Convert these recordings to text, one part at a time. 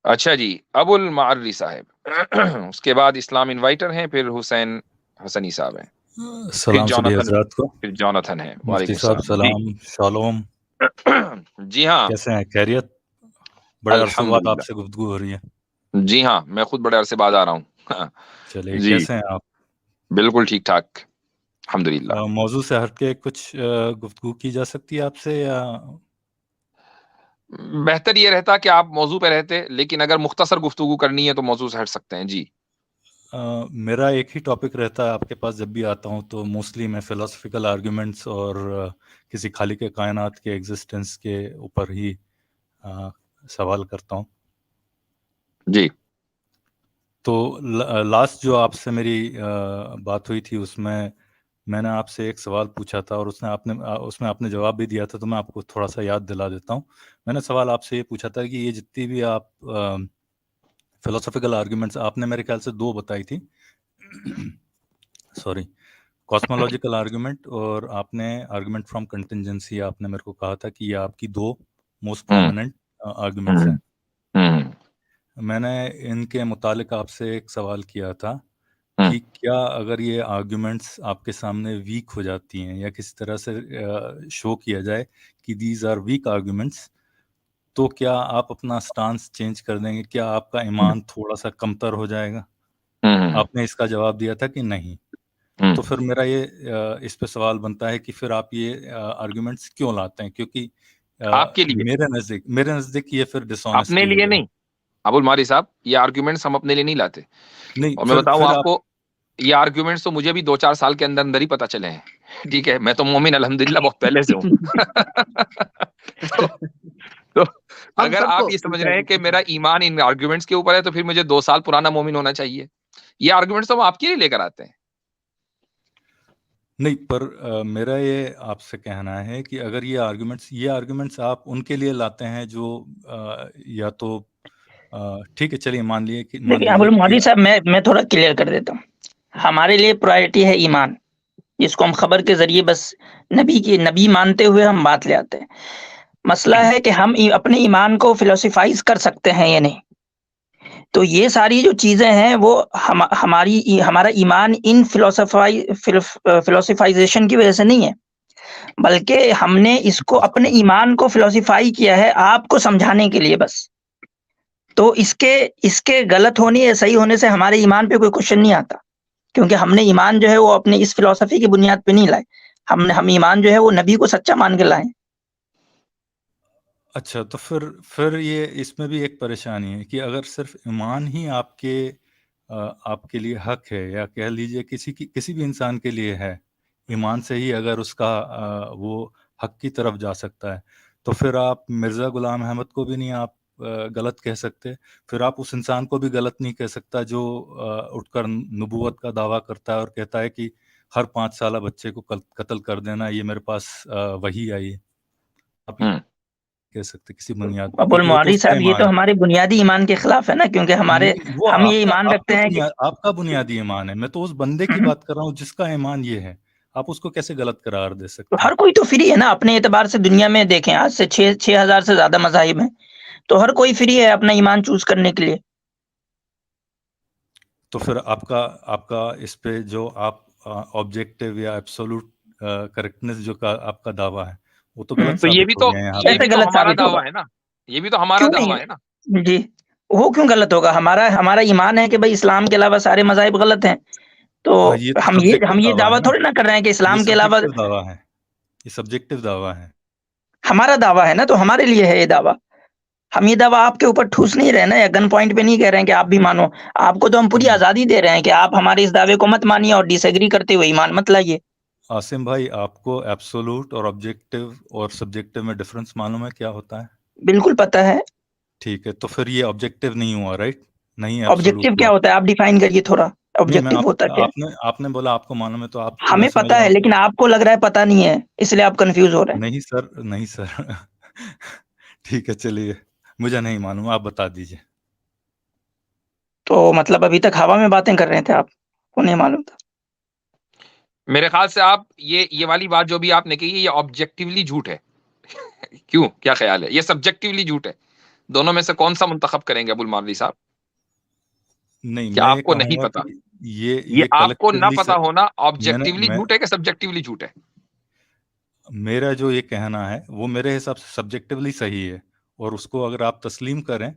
अच्छा जी, अबुल मार्री साहब उसके बाद इस्लाम इनवाइटर हैं, फिर हुसैन हसनी साहब हैं, फिर सलाम सभी जॉनथन हजरात को। फिर जॉनथन है। मुफ्ती वालेकुम साहब सलाम जी। सलाम, शालोम। जी हाँ, कैसे हैं, खैरियत? बड़े अरसे बाद अल्हम्दुलिल्लाह। आपसे गुफ्तगू हो रही है। जी हाँ, मैं खुद बड़े अरसे बाद आ रहा हूँ। चलिए, जी, कैसे हैं आप? बिल्कुल ठीक-ठाक, अल्हम्दुलिल्लाह। मौजू से हट के कुछ गुफ्तगू की जा सकती है आपसे, या बेहतर ये रहता कि आप मौजू पे रहते, लेकिन अगर मुख्तसर गुफ्तगू करनी है तो मौजू से हट सकते हैं। जी। मेरा एक ही टॉपिक रहता है आपके पास जब भी आता हूँ, तो मोस्टली मैं फिलोसफिकल आर्ग्यूमेंट्स और किसी खालिक के कायनात के एग्जिस्टेंस के ऊपर ही अ, सवाल करता हूँ। जी। तो लास्ट जो आपसे मेरी बात हुई थी, उसमें मैंने आपसे एक सवाल पूछा था और उसमें आपने जवाब भी दिया था, तो मैं आपको थोड़ा सा याद दिला देता हूँ। मैंने सवाल आपसे ये पूछा था कि ये जितनी भी आप फिलोसफिकल आर्ग्यूमेंट्स, आपने मेरे ख्याल से दो बताई थी। सॉरी, कॉस्मोलॉजिकल आर्ग्यूमेंट और आपने आर्ग्यूमेंट फ्रॉम कंटिंजेंसी, आपने मेरे को कहा था कि ये आपकी दो मोस्ट हुँ, प्रोमिनेंट आर्ग्यूमेंट्स हुँ, हैं। हुँ, मैंने इनके मुतालिक आपसे एक सवाल किया था हुँ, कि क्या अगर ये आर्ग्यूमेंट्स आपके सामने वीक हो जाती हैं, या किसी तरह से शो किया जाए कि दीज आर वीक आर्ग्यूमेंट्स, तो क्या आप अपना स्टांस चेंज कर देंगे? क्या आपका हुँ, ईमान थोड़ा सा कमतर हो जाएगा? हुँ, आपने इसका जवाब दिया था कि नहीं। हुँ। तो फिर मेरा ये इस पे सवाल बनता है कि फिर आप ये आर्ग्यूमेंट्स क्यों लाते हैं? क्योंकि आपके लिए, मेरे नज़दीक ये फिर अपने डिसऑनेस्टी हो लिए गई। नहीं। अबुल मारी साहब, ये आर्ग्यूमेंट्स हम अपने लिए नहीं लाते। नहीं, और मैं फिर बताऊं फिर आप आपको, ये आर्ग्यूमेंट्स तो मुझे भी 2-4 साल के अंदर अंदर ही पता चले हैं। ठीक है, मैं तो मोमिन अल्हम्दुलिल्लाह बहुत पहले से हूँ। तो, तो हम अगर आप सबको ये समझ रहे हैं कि मेरा ईमान इन आर्ग्यूमेंट्स के ऊपर है, तो फिर मुझे 2 साल पुराना मोमिन होना चाहिए। ये आर्ग्यूमेंट्स तो हम आपके लिए लेकर आते हैं। नहीं, पर मेरा ये आपसे कहना है कि अगर ये आर्ग्यूमेंट्स आप उनके लिए लाते हैं जो या तो ठीक है, चलिए मान देखिए लीजिए अबुल कि मोहरी साहब, मैं थोड़ा क्लियर कर देता हूँ। हमारे लिए प्रायोरिटी है ईमान, जिसको हम खबर के जरिए बस नबी मानते हुए हम बात ले आते हैं। मसला है कि हम अपने ईमान को फिलोसफाइज कर सकते हैं या नहीं। तो ये सारी जो चीजें हैं वो हमारा ईमान इन फिलोसफाइजेशन की वजह से नहीं है, बल्कि हमने इसको अपने ईमान को फिलोसफाई किया है आपको समझाने के लिए बस। तो इसके इसके गलत होने या सही होने से हमारे ईमान पे कोई क्वेश्चन नहीं आता, क्योंकि हमने ईमान जो है वो अपनी इस फिलॉसफी की बुनियाद पे नहीं लाए। हम ईमान जो है वो नबी को सच्चा मान के लाए। अच्छा, तो फिर ये इसमें भी एक परेशानी है कि अगर सिर्फ ईमान ही आपके लिए हक है, या कह लीजिए किसी भी इंसान के लिए है, ईमान से ही अगर उसका वो हक की तरफ जा सकता है, तो फिर आप मिर्ज़ा गुलाम अहमद को भी नहीं आप गलत कह सकते। फिर आप उस इंसान को भी गलत नहीं कह सकता जो उठकर नबूवत का दावा करता है और कहता है कि हर 5 साल बच्चे को कत्ल कर देना, ये मेरे पास वही आई है। आप हुँ। कह सकते किसी बुनियाद पे, अबुल क्योंकि वो तो मौली उसका साहब, ये ईमान तो है। हमारे बुनियादी ईमान के खिलाफ है ना, क्योंकि नहीं, वो हम ये ईमान रखते हैं कि आपका बुनियादी ईमान है। मैं तो उस बंदे की बात कर रहा हूँ जिसका ईमान ये है। आप उसको कैसे गलत करार दे तो सकते हैं? हर कोई तो फ्री है ना अपने एतबार से। दुनिया में देखें, आज से 6,000 से ज्यादा मज़ाहिब हैं, तो हर कोई फ्री है अपना ईमान चूज करने के लिए। तो फिर आपका आपका इस पे जो आप ऑब्जेक्टिव या एब्सोल्यूट करेक्टनेस जो का आपका दावा है, वो तो गलत तो साबित हो गया है यहाँ पे। कैसे गलत हमारा साबित होगा? दावा है ना, ये भी तो हमारा क्यों दावा नहीं? है ना। जी, वो क्यों गलत होगा? हमारा हमारा ईमान है कि भाई इस्लाम के अलावा सारे मज़ाहिब गलत हैं। तो हाँ, ये तो हम सब्जेक्टिव ये दावा है दावा ना। थोड़ी ना कर रहे हैं कि ये इस्लाम के अलावा सब्जेक्टिव दावा है। ये सब्जेक्टिव दावा है। हमारा दावा है ना, तो हमारे लिए है ये दावा। हम ये दावा आपके ऊपर ठूस नहीं रहे ना, या गन पॉइंट पे नहीं कह रहे हैं कि आप भी मानो। आपको तो हम पूरी हम्म। आज़ादी दे रहे हैं कि आप हमारे इस दावे को मत मानिए और डिसएग्री करते हुए ईमान मत लाइए। आसिम भाई, आपको एब्सोल्यूट और ऑब्जेक्टिव और सब्जेक्टिव में डिफरेंस मालूम है क्या होता है? बिल्कुल पता है। ठीक है, तो फिर ये ऑब्जेक्टिव नहीं हुआ, राइट? नहीं ऑब्जेक्टिव एब्सोल्यूट क्या हुआ। होता है? आप डिफाइन करिए थोड़ा, नहीं, मैं ऑब्जेक्टिव होता क्या है? आपने आपने बोला आपको मालूम है, तो आप हमें वैसे मैं पता है, आपको। लेकिन आपको लग रहा है पता नहीं है, इसलिए आप कंफ्यूज हो रहे हैं। नहीं सर, नहीं सर। ठीक है, चलिए, मुझे नहीं मालूम, आप बता दीजिए। तो मतलब अभी तक हवा में बातें कर रहे थे आप, को नहीं मालूम था? मेरे ख्याल से आप ये वाली बात जो भी आपने कही है, ये ऑब्जेक्टिवली झूठ है। क्यों? क्या ख्याल है? ये सब्जेक्टिवली झूठ है। दोनों में से कौन सा मुंतखब करेंगे अबुल मारली साहब? नहीं, क्या मैं आपको नहीं कहूंगा पता? कि ये ये आपको ना कलेक्टिवली पता होना मैंने ऑब्जेक्टिवली मैं झूठ है कि सब्जेक्टिवली झूठ है? मेरा जो ये कहना है वो मेरे हिसाब से सब्जेक्टिवली सही है, और उसको अगर आप तस्लीम करें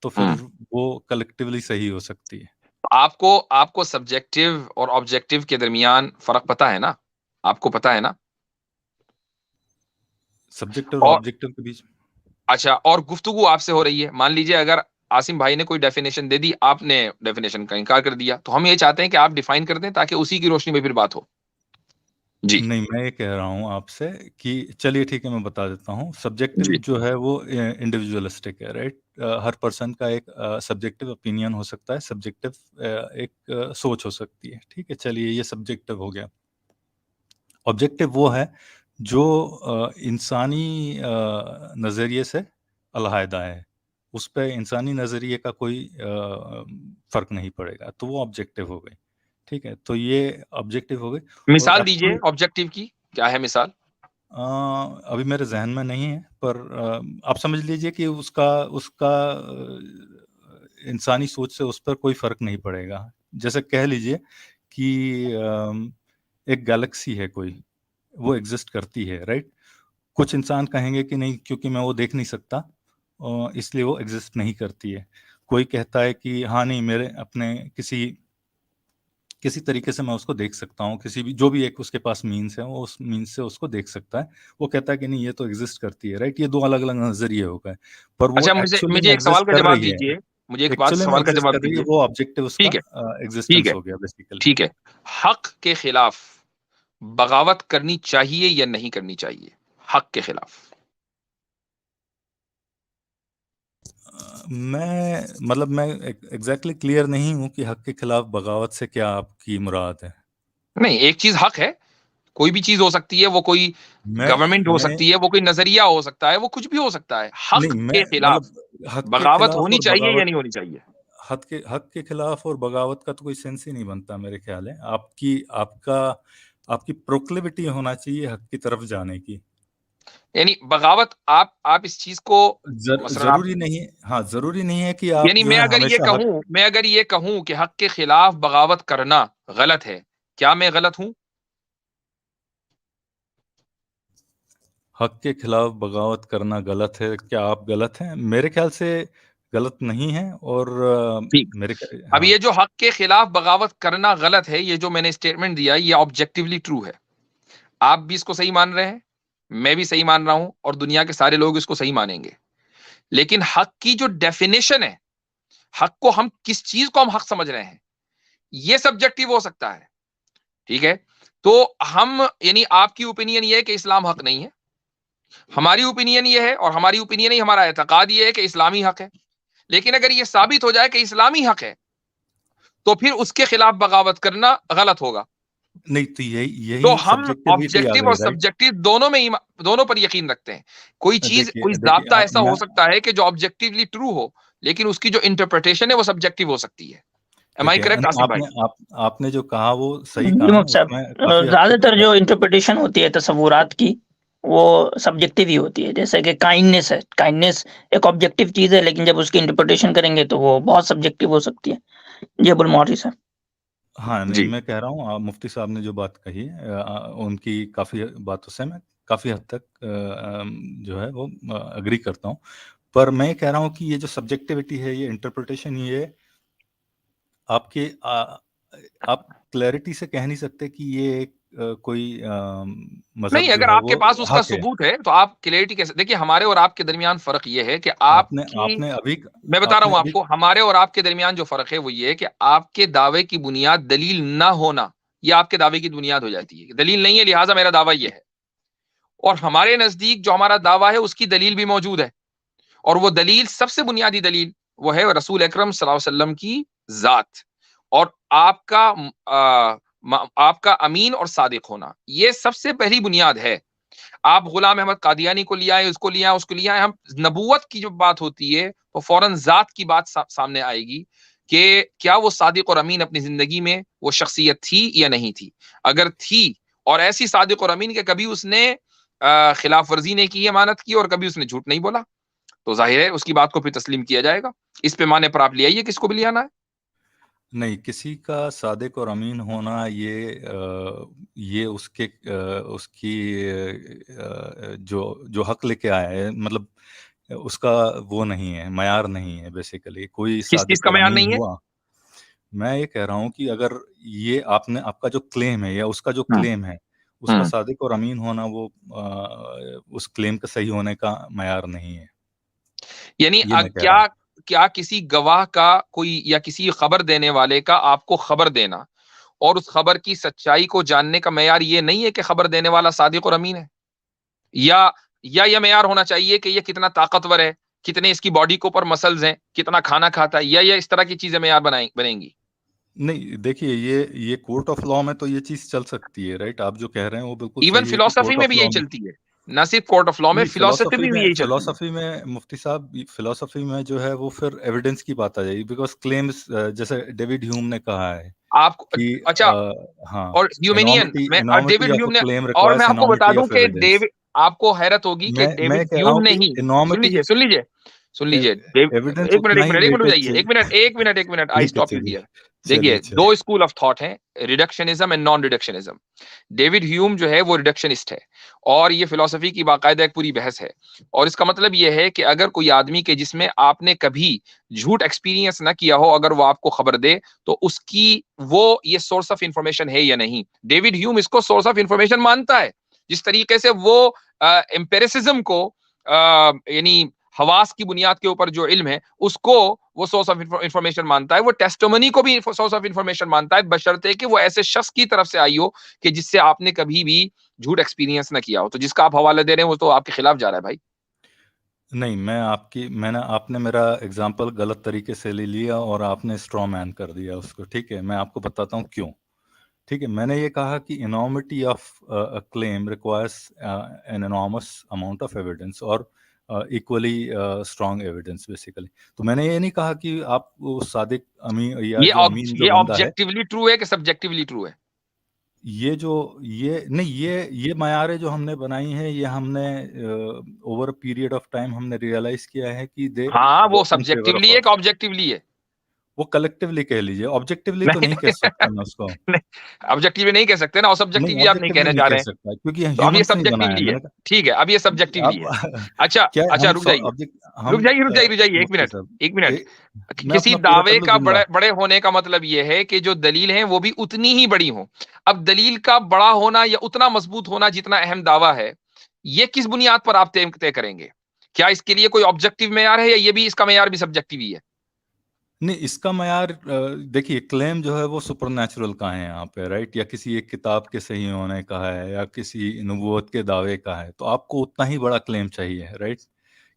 तो फिर वो कलेक्टिवली सही हो सकती है। आपको आपको सब्जेक्टिव और ऑब्जेक्टिव के दरमियान फर्क पता है ना? आपको पता है ना? सब्जेक्टिव और और ऑब्जेक्टिव के बीच अच्छा, और गुफ्तगू आपसे हो रही है, मान लीजिए अगर आसिम भाई ने कोई डेफिनेशन दे दी, आपने डेफिनेशन का इनकार कर दिया, तो हम ये चाहते हैं कि आप डिफाइन कर दें ताकि उसी की रोशनी में फिर बात हो। जी नहीं, मैं ये कह रहा हूँ आपसे कि चलिए ठीक है, मैं बता देता हूँ। सब्जेक्टिव जी जो है वो इंडिविजुअलिस्टिक है, राइट? हर पर्सन का एक सब्जेक्टिव ओपिनियन हो सकता है, सब्जेक्टिव एक सोच हो सकती है। ठीक है, चलिए ये सब्जेक्टिव हो गया। ऑब्जेक्टिव वो है जो इंसानी नज़रिए से अलहदा है, उस पे इंसानी नज़रिए का कोई फ़र्क नहीं पड़ेगा, तो वो ऑब्जेक्टिव हो गई। ठीक है, तो ये ऑब्जेक्टिव हो गई। और मिसाल दीजिए एब्सोल्यूट ऑब्जेक्टिव की, क्या है मिसाल? अभी मेरे जहन में नहीं है, पर आप समझ लीजिए कि उसका उसका इंसानी सोच से उस पर कोई फर्क नहीं पड़ेगा। जैसे कह लीजिए कि एक गैलेक्सी है कोई, वो एग्जिस्ट करती है, राइट? कुछ इंसान कहेंगे कि नहीं, क्योंकि मैं वो देख नहीं सकता इसलिए वो एग्जिस्ट नहीं करती है। कोई कहता है कि हाँ नहीं, मेरे अपने किसी किसी तरीके से मैं उसको देख सकता हूँ, किसी भी जो भी एक उसके पास मीन्स है वो उस मीन्स से उसको देख सकता है। वो कहता है कि नहीं, ये तो एग्जिस्ट करती है, राइट? ये दो अलग अलग नजरिए हो गए, पर वो अच्छा, मुझे एक्चुअली मुझे में एक सवाल एग्जिस्ट का कर जवाब रही है। दीजिए, मुझे एक बात एक्चुअली में सवाल का एग्जिस्ट जवाब कर रही है, दीजिए। वो ऑब्जेक्टिव उसका ठीक है, ठीक एग्जिस्टेंस है, हो गया बेसिकली। ठीक है। हक के खिलाफ बगावत करनी चाहिए या नहीं करनी चाहिए? हक के खिलाफ। मैं एग्जैक्टली क्लियर नहीं हूँ कि हक के खिलाफ बगावत से क्या आपकी मुराद है। नहीं, एक चीज हक है, कोई भी चीज हो सकती है, वो कोई मैं गवर्नमेंट हो मैं सकती है, वो कोई नजरिया हो सकता है, वो कुछ भी हो सकता है। हक नहीं, मैं के खिलाफ हक के बगावत खिलाफ होनी और चाहिए या बगावत, नहीं होनी चाहिए? हक के खिलाफ और बगावत का तो कोई सेंस ही नहीं बनता मेरे ख्याल है। आपकी प्रोक्लिविटी होना चाहिए हक की तरफ जाने की। यानी बगावत, आप इस चीज को मसलन आप, जरूरी नहीं, हाँ जरूरी नहीं है कि आप यानी जो है हमेशा हक। मैं अगर ये कहूं कि हक के खिलाफ बगावत करना गलत है, क्या मैं गलत हूं? हक के खिलाफ बगावत करना गलत है, क्या आप गलत हैं? मेरे ख्याल से गलत नहीं है। और ठीक। अब हाँ। ये जो हक के खिलाफ बगावत करना गलत है, ये जो मैंने स्टेटमेंट दिया, ये ऑब्जेक्टिवली ट्रू है। आप भी इसको सही मान रहे हैं, मैं भी सही मान रहा हूं, और दुनिया के सारे लोग इसको सही मानेंगे। लेकिन हक की जो डेफिनेशन है, हक को हम किस चीज को हम हक समझ रहे हैं, ये सब्जेक्टिव हो सकता है। ठीक है, तो हम, यानी आपकी ओपिनियन ये है कि इस्लाम हक नहीं है, हमारी ओपिनियन ये है, और हमारी ओपिनियन ही हमारा एतकाद ये है कि इस्लामी हक है। लेकिन अगर ये साबित हो जाए कि इस्लामी हक है, तो फिर उसके खिलाफ बगावत करना गलत होगा। नहीं, तो यही तो यही हम सब्जेक्टिविटी आ ऑब्जेक्टिव गई, और राइट? सब्जेक्टिव दोनों में दोनों पर यकीन रखते हैं। कोई चीज, कोई देखिए देखिए ज़ाब्ता आप ऐसा मैं हो सकता है कि जो ऑब्जेक्टिवली ट्रू हो, लेकिन उसकी जो इंटरप्रिटेशन है वो सब्जेक्टिव हो सकती है। एम आई देखिए करेक्ट नहीं, आसिम भाई? आपने जो कहा वो सही जी कहा है, मुफ्ती साहब, उसमें काफी हद ज्यादातर तक। जो इंटरप्रिटेशन होती है तस्वुरात की, वो सब्जेक्टिव ही होती है। जैसे कि काइंडनेस है, काइंडनेस एक ऑब्जेक्टिव चीज है, लेकिन जब उसकी इंटरप्रिटेशन करेंगे तो वो बहुत सब्जेक्टिव हो सकती है। जी अबुल मोहरी साहब। हाँ नहीं, जी मैं कह रहा हूँ मुफ्ती साहब ने जो बात कही है उनकी काफी बातों से मैं काफी हद तक जो है वो अग्री करता हूँ। पर मैं कह रहा हूँ कि ये जो सब्जेक्टिविटी है, ये इंटरप्रिटेशन, ये आपके आप क्लैरिटी से कह नहीं सकते कि ये एक कोई मजहब नहीं, जो अगर है आपके वो पास उसका हक है। सबूत है तो आप क्लियरिटी कैसे, देखिए हमारे और आपके दरमियान फर्क ये है कि आपने आपकी, आपने अभी मैं बता रहा आपने हूं अभी आपको, हमारे और आपके दरमियान जो फर्क है वो ये है कि आपके दावे की बुनियाद दलील ना होना, ये आपके दावे की बुनियाद हो जाती है। दलील नहीं है, लिहाजा मेरा दावा ये है। और हमारे नजदीक जो हमारा दावा है उसकी दलील भी मौजूद है, और वो दलील, सबसे बुनियादी दलील, वो है रसूल अकरम सल्लल्लाहु अलैहि वसल्लम की जात, और आपका अमीन और सादिक होना, ये सबसे पहली बुनियाद है। आप गुलाम अहमद कादियानी को लिया है, उसको लिया है, उसको लिया है, हम नबूवत की जो बात होती है तो फौरन जात की बात सामने आएगी कि क्या वो सादिक और अमीन अपनी जिंदगी में वो शख्सियत थी या नहीं थी। अगर थी, और ऐसी सादिक और अमीन के कभी उसने खिलाफ वर्जी नहीं की, अमानत की, और कभी उसने झूठ नहीं बोला, तो जाहिर है उसकी बात को फिर तस्लीम किया जाएगा। इस पैमाने पर आप ले आइए किसको भी ले आना है। नहीं, किसी का सादिक और अमीन होना ये उसकी जो हक लेके आया है, मतलब उसका वो नहीं है, मयार नहीं है। बेसिकली कोई किस चीज सादिक का और मयार अमीन नहीं है? हुआ, मैं ये कह रहा हूँ कि अगर ये आपका जो क्लेम है या उसका जो क्लेम है, उसका सादिक और अमीन होना वो उस क्लेम का सही होने का मयार नहीं है। यानी ये मैं कह रहा हूँ। क्या किसी गवाह का कोई या किसी खबर देने वाले का आपको खबर देना और उस खबर की सच्चाई को जानने का मयार ये नहीं है कि खबर देने वाला सादिक और अमीन है, या यह मयार होना चाहिए कि ये कितना ताकतवर है, कितने इसकी बॉडी के ऊपर मसल्स हैं, कितना खाना खाता है, या इस तरह की चीजें मयार बनेंगी? नहीं, देखिए, ये कोर्ट ऑफ लॉ में तो ये चीज चल सकती है, राइट? आप जो कह रहे हैं वो बिल्कुल इवन सही है कि फिलोसफी कोर्ट में ऑफ भी लॉ यही में। चलती है, ना सिर्फ कोर्ट ऑफ लॉ में, नहीं, फिलोसफी में भी यही चलती है। फिलोसफी में मुफ्ती साहब, फिलोसफी में जो है वो फिर एविडेंस की बात आ जाएगी, बिकॉज क्लेम्स, जैसे डेविड ह्यूम ने कहा है आपको कि अच्छा, हाँ, और ह्यूमेनियन में एनॉर्मिटी डेविड ऑफ ह्यूम अ ने, क्लेम और मैं रिक्वायर्स आपको बता एनॉर्मिटी दूं ऑफ कि एविडेंस। आपको हैरत होगी कि मैं डेविड कह रहा ह्यूम हूँ ने कि ही, एनॉर्मिटी, सुन लीजिए एविडेंस एक उतना ही मिनट वेटेज जाइए, चाहिए। एक मिनट, आई ठीक है, स्टॉप यू चलिए हियर। देखिए, चलिए। दो स्कूल ऑफ थॉट हैं, reductionism and non reductionism. David Hume जो है वो रिडक्शनिस्ट है, और ये फिलोसफी की बाकायदा एक पूरी बहस है। और इसका मतलब ये है कि अगर कोई आदमी के जिसमें आपने कभी झूठ एक्सपीरियंस ना किया हो, अगर वो आपको खबर दे, तो उसकी वो ये सोर्स ऑफ इंफॉर्मेशन है या नहीं। डेविड ह्यूम इसको सोर्स ऑफ इंफॉर्मेशन मानता है। जिस तरीके से वो एम्पेरिसिज्म को यानी हवास की बुनियाद के ऊपर जो इल्म है उसको वो सोर्स ऑफ इंफॉर्मेशन मानता है, वो टेस्टिमनी को भी सोर्स ऑफ इंफॉर्मेशन मानता है, बशर्ते कि वो ऐसे शख्स की तरफ से आई हो कि जिससे आपने कभी भी झूठ एक्सपीरियंस ना किया हो। तो जिसका आप हवाला दे रहे हैं वो तो आपके खिलाफ जा रहा है भाई। नहीं, आपने मेरा एग्जाम्पल गलत तरीके से ले लिया और आपने स्ट्रॉ मैन कर दिया उसको। ठीक है, मैं आपको बताता हूँ क्यों। ठीक है, मैंने ये कहा कि enormity of a claim requires an enormous amount of evidence और इक्वली स्ट्रॉन्ग एविडेंस बेसिकली। तो मैंने ये नहीं कहा कि आप वो सादिक अमीन या जो अमीन जो ये बंदा है, ऑब्जेक्टिवली ट्रू है कि सब्जेक्टिवली ट्रू है? ये मयारें जो हमने बनाई हैं, ये हमने over a period of time हमने रियलाइज किया है कि दे हाँ, वो work in favour subjectively of है कि अस। ऑब्जेक्टिवली है? वो कलेक्टिवली कह लीजिए, ऑब्जेक्टिवली तो नहीं नहीं कह सकता मैं उसको। नहीं, ऑब्जेक्टिवली नहीं कह सकते ना, और नहीं, सब्जेक्टिवली आप नहीं ऑब्जेक्टिवली कहना नहीं चाह कह रहे हैं, सकता क्योंकि तो अब ये ह्यूमंस नहीं बनाया है। सब्जेक्टिवली है। मैंने कहा ठीक है, अब ये सब्जेक्टिवली है। आप अच्छा क्या अच्छा, हम रुक जाइए, ऑब्जेक्ट हम रुक जाइए, एक मुफ्ती मिनट, साहब, एक मिनट। मैं किसी अपना पूरा कर दावे लूं का जुमला। बड़े होने का मतलब यह है कि जो दलील है वो भी उतनी ही बड़ी हो। अब दलील का बड़ा होना या उतना मजबूत होना जितना अहम दावा है, ये किस बुनियाद पर आप तय करेंगे? क्या इसके लिए कोई ऑब्जेक्टिव मेयार है, या ये भी इसका मेयार भी सब्जेक्टिव ही है? नहीं, इसका मयार देखिए, क्लेम जो है वो सुपरनैचुरल का है यहाँ पे, राइट? या किसी एक किताब के सही होने का है या किसी नबूवत के दावे का है, तो आपको उतना ही बड़ा क्लेम चाहिए, राइट?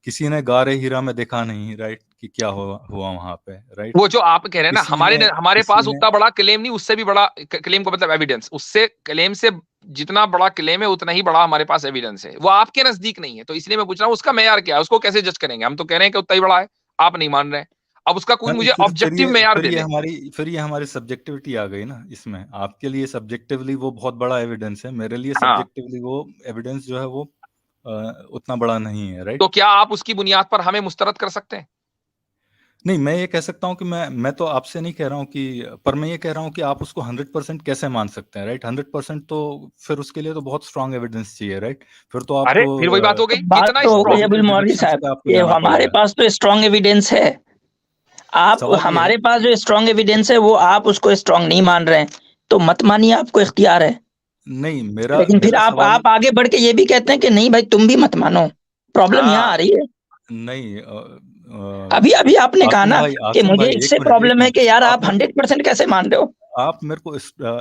किसी ने गारे हीरा में देखा नहीं, राइट, कि क्या हुआ हुआ वहां पे, राइट? वो जो आप कह रहे हैं ना, हमारे किसी पास ने उतना बड़ा क्लेम नहीं, उससे भी बड़ा क्लेम का मतलब एविडेंस, उससे क्लेम से जितना बड़ा क्लेम है उतना ही बड़ा हमारे पास एविडेंस है। वो आपके नजदीक नहीं है, तो इसलिए मैं पूछ रहा हूँ उसका मेयार क्या है, उसको कैसे जज करेंगे? हम तो कह रहे हैं कि उतना ही बड़ा है, आप नहीं मान रहे हैं। अब उसका कोई हाँ, मुझे ऑब्जेक्टिव मेयार दे दे। फिर ये हमारी सब्जेक्टिविटी आ गई ना इसमें। आपके लिए सब्जेक्टिवली वो बहुत बड़ा एविडेंस है, मेरे लिए हाँ, सब्जेक्टिवली वो एविडेंस जो है वो उतना बड़ा नहीं है, राइट? तो क्या आप उसकी बुनियाद पर हमें मुस्तरद कर सकते हैं? नहीं, मैं ये कह सकता हूँ कि मैं तो आपसे नहीं कह रहा हूँ कि, पर मैं ये कह रहा हूँ कि आप उसको 100% कैसे मान सकते हैं, राइट? 100% तो फिर उसके लिए तो बहुत स्ट्रांग एविडेंस चाहिए, राइट? फिर तो अरे, आपको फिर वही बात हो गई, बात कितना तो हो गई स्ट्रॉन्ग? अबुल पॉजिटिव मौलवी डिडक्शंस साहब, पे आपको ये जाना हमारे पड़ेगा। पास तो स्ट्रांग एविडेंस है। आप सवाल ये है, हमारे पास जो स्ट्रांग एविडेंस है वो आप उसको स्ट्रांग नहीं मान रहे हैं, तो मत मानिए, आपको इख्तियार है। नहीं, लेकिन फिर मेरा सवाल आप आगे बढ़ के ये भी कहते हैं कि नहीं भाई तुम भी मत मानो। प्रॉब्लम यहाँ हाँ, आ रही है। नहीं, अभी अभी आपने कहा ना कि आसिम मुझे भाई, इससे प्रॉब्लम है कि यार आप आप 100% कैसे मान रहे हो? मेरे को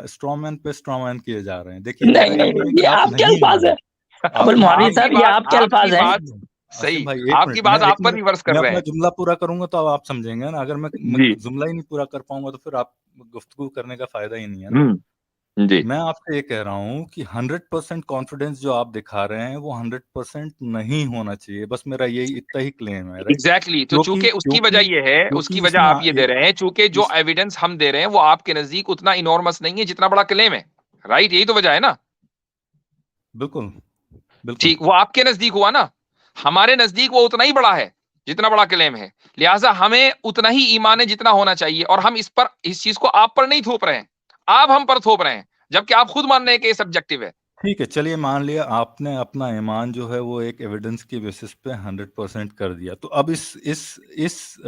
स्ट्रॉमैन पे स्ट्रॉमैन किए जा रहे हैं। देखिए, नहीं मेरा ये नहीं नहीं है नहीं, कि ये आप आपके नहीं अल्फाज माने। है अबुल मौलवी नहीं, साहब, ये आपके आपकी अल्फाज हैं। बात आसिम सही, भाई, एक आपकी मिनट, बात मैं आप पर रिवर्स कर मैं रहे अपना हैं जुमला पूरा करूंगा तो अब आप समझेंगे ना। अगर मैं जी। जुमला ही नहीं पूरा कर पाऊंगा तो फिर आप गुफ्तगू करने का फायदा ही नहीं है ना। जी, मैं आपसे ये कह रहा हूँ कि 100% कॉन्फिडेंस जो आप दिखा रहे हैं वो 100% नहीं होना चाहिए। बस मेरा यही इतना ही क्लेम है, राइट? एग्जैक्टली। तो क्योंकि चूंकि उसकी वजह क्योंकि ये है, उसकी क्योंकि वजह इसमें आप ये दे रहे हैं, चूंकि जो इस एविडेंस हम दे रहे हैं वो आपके नजदीक उतना इनॉर्मस नहीं है जितना बड़ा क्लेम है, राइट? यही तो वजह है ना। बिल्कुल बिल्कुल। ठीक, वो आपके नजदीक हुआ ना, हमारे नजदीक वो उतना ही बड़ा है। जितना बड़ा क्लेम है, लिहाजा हमें उतना ही ईमान है जितना होना चाहिए, और हम इस चीज को आप पर नहीं थोप रहे हैं, आप हम पर थोप रहे हैं, जबकि आप खुद मान रहे हैं कि ये सब्जेक्टिव है। ठीक है, चलिए मान लिया आपने अपना ईमान जो है वो एक एविडेंस की बेसिस पे 100% कर दिया, तो अब इस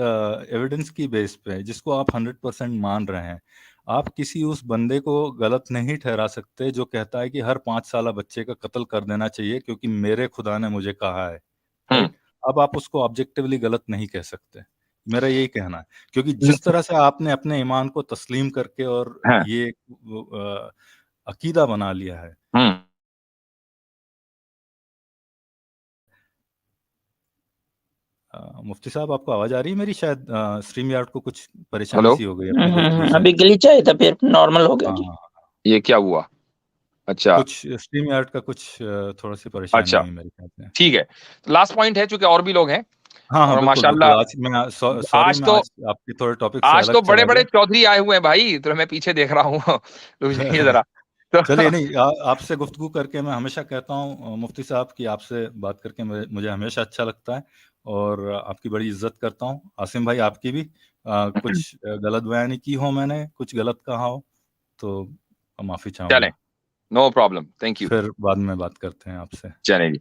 एविडेंस की बेस पे जिसको आप 100% मान रहे हैं, आप किसी उस बंदे को गलत नहीं ठहरा सकते जो कहता है कि हर 5 साला बच्चे का कत्ल कर देना चाहिए क्योंकि मेरे खुदा ने मुझे कहा है, राइट? अब आप उसको ऑब्जेक्टिवली गलत नहीं कह सकते, मेरा यही कहना है, क्योंकि जिस तरह से आपने अपने ईमान को तस्लीम करके और हाँ। ये अकीदा बना लिया है। मुफ्ती साहब, आपको आवाज आ रही है मेरी? शायद स्ट्रीम यार्ड को कुछ परेशानी सी हो गई अपनी गुफ्तगू से। अभी ग्लिच आया था, फिर नॉर्मल हो गया जी। हाँ, ये क्या हुआ? अच्छा, कुछ स्ट्रीम यार्ड का कुछ थोड़ा सी परेशानी अच्छा, हुई मेरे ख्याल से। ठीक है। लास्ट पॉइंट है, चूंकि और भी लोग हैं, हाँ, और बिल्कुल, माशाल्लाह बिल्कुल। आज मैं सॉरी, आज मैं तो आज आपके थोड़े टॉपिक से आज अलग तो चला बड़े-बड़े गया। चौधरी आए हुए हैं भाई, तो मैं पीछे देख रहा हूँ। रुक जाइए जरा। तो चलिए, नहीं, आपसे गुफ्तगू करके मैं हमेशा कहता हूँ मुफ्ती साहब कि आपसे बात करके मुझे हमेशा अच्छा लगता है और आपकी बड़ी इज्जत करता हूँ। आसिम भाई, आपकी भी कुछ गलत बयानी की हो मैंने, कुछ गलत कहा हो तो माफी चलें, चाहूंगा। No problem, thank you. फिर बाद में बात करते हैं आपसे। चलें जी।